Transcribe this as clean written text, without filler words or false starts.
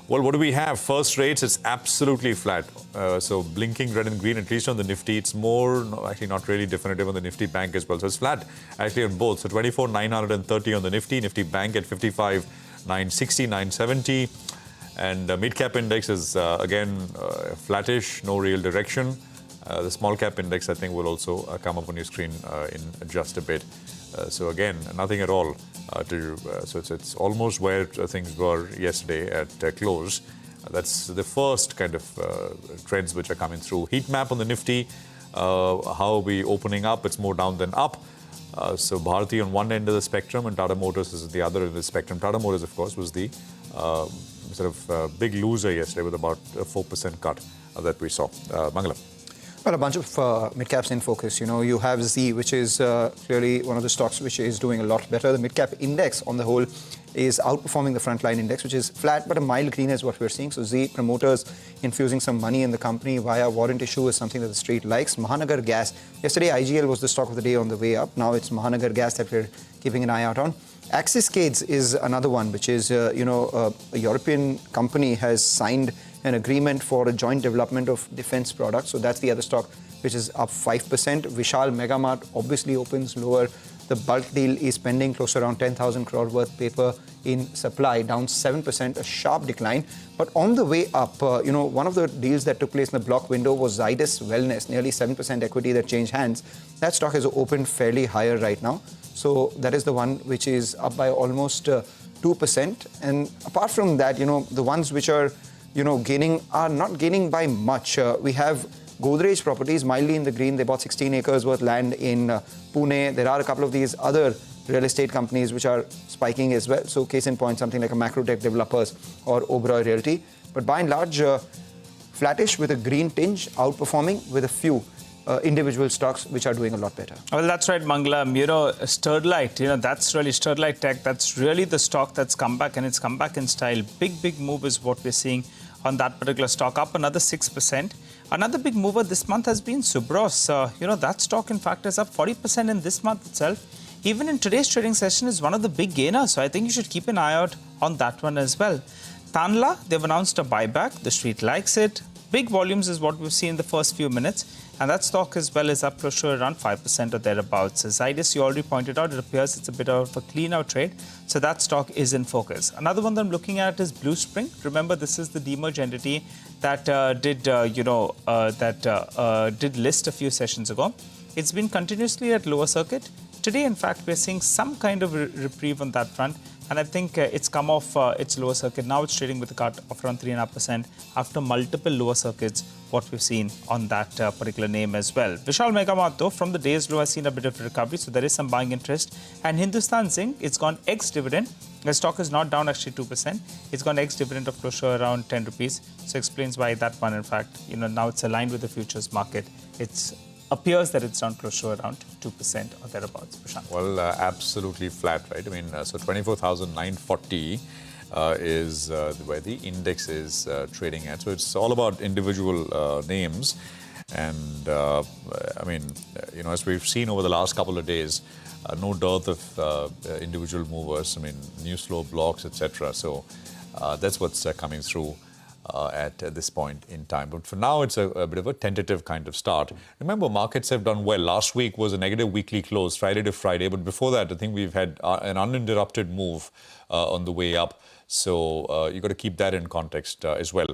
Well, what do we have? First rates, it's absolutely flat. So blinking red and green, at least on the Nifty. It's more, no, actually not really definitive on the Nifty Bank as well. So it's flat actually on both. So 24,930 on the Nifty Bank at 55,960, 970. And mid-cap index is again flattish, no real direction. The small-cap index, I think, will also come up on your screen in just a bit. So again, nothing at all. So it's almost where things were yesterday at close. That's the first kind of trends which are coming through. Heat map on the Nifty. How are we opening up? It's more down than up. So Bharti on one end of the spectrum and Tata Motors is the other end of the spectrum. Tata Motors, of course, was the big loser yesterday with about a 4% cut that we saw. Mangala. Well, a bunch of mid-caps in focus. You know, you have Z, which is clearly one of the stocks which is doing a lot better. The mid-cap index on the whole is outperforming the frontline index, which is flat, but a mild green is what we're seeing. So Z, promoters infusing some money in the company via warrant issue is something that the street likes. Mahanagar Gas. Yesterday, IGL was the stock of the day on the way up. Now it's Mahanagar Gas that we're keeping an eye out on. Axis Cades is another one, which is, a European company has signed an agreement for a joint development of defense products. So that's the other stock which is up 5%. Vishal Megamart obviously opens lower. The bulk deal is pending close to around 10,000 crore worth paper in supply, down 7%, a sharp decline. But on the way up, one of the deals that took place in the block window was Zydus Wellness, nearly 7% equity that changed hands. That stock has opened fairly higher right now. So that is the one which is up by almost 2%. And apart from that, the ones which are gaining are not gaining by much. We have Godrej Properties mildly in the green. They bought 16 acres worth land in Pune. There are a couple of these other real estate companies which are spiking as well. So case in point, something like a Macrotech Developers or Oberoi Realty. But by and large, flattish with a green tinge, outperforming with a few individual stocks which are doing a lot better. Well, that's right, Mangalam. Sterlite, that's really Sterlite Tech. That's really the stock that's come back, and it's come back in style. Big move is what we're seeing on that particular stock, up another 6%. Another big mover this month has been Subros. That stock, in fact, is up 40% in this month itself. Even in today's trading session is one of the big gainers. So I think you should keep an eye out on that one as well. Tanla, they've announced a buyback. The street likes it. Big volumes is what we've seen in the first few minutes. And that stock as well is up close to around 5% or thereabouts. Zydus, you already pointed out, it appears it's a bit of a clean-out trade. So that stock is in focus. Another one that I'm looking at is Blue Spring. Remember, this is the demerged entity that did list a few sessions ago. It's been continuously at lower circuit. Today, in fact, we're seeing some kind of reprieve on that front. And I think it's come off its lower circuit. Now it's trading with a cut of around 3.5% after multiple lower circuits, what we've seen on that particular name as well. Vishal Megamart, though, from the day's low has seen a bit of recovery, so there is some buying interest. And Hindustan Zinc, it's gone ex-dividend. The stock is not down actually 2%. It's gone ex-dividend of close to around 10 rupees. So explains why that one, in fact, now it's aligned with the futures market. It appears that it's down close to around 2% or thereabouts. Prashant. Well, absolutely flat, right? I mean, so 24,940 is where the index is trading at. So it's all about individual names. And, as we've seen over the last couple of days, no dearth of individual movers. I mean, news flow blocks, etc. So that's what's coming through at this point in time. But for now, it's a bit of a tentative kind of start. Remember, markets have done well. Last week was a negative weekly close, Friday to Friday. But before that, I think we've had an uninterrupted move on the way up. So you've got to keep that in context as well.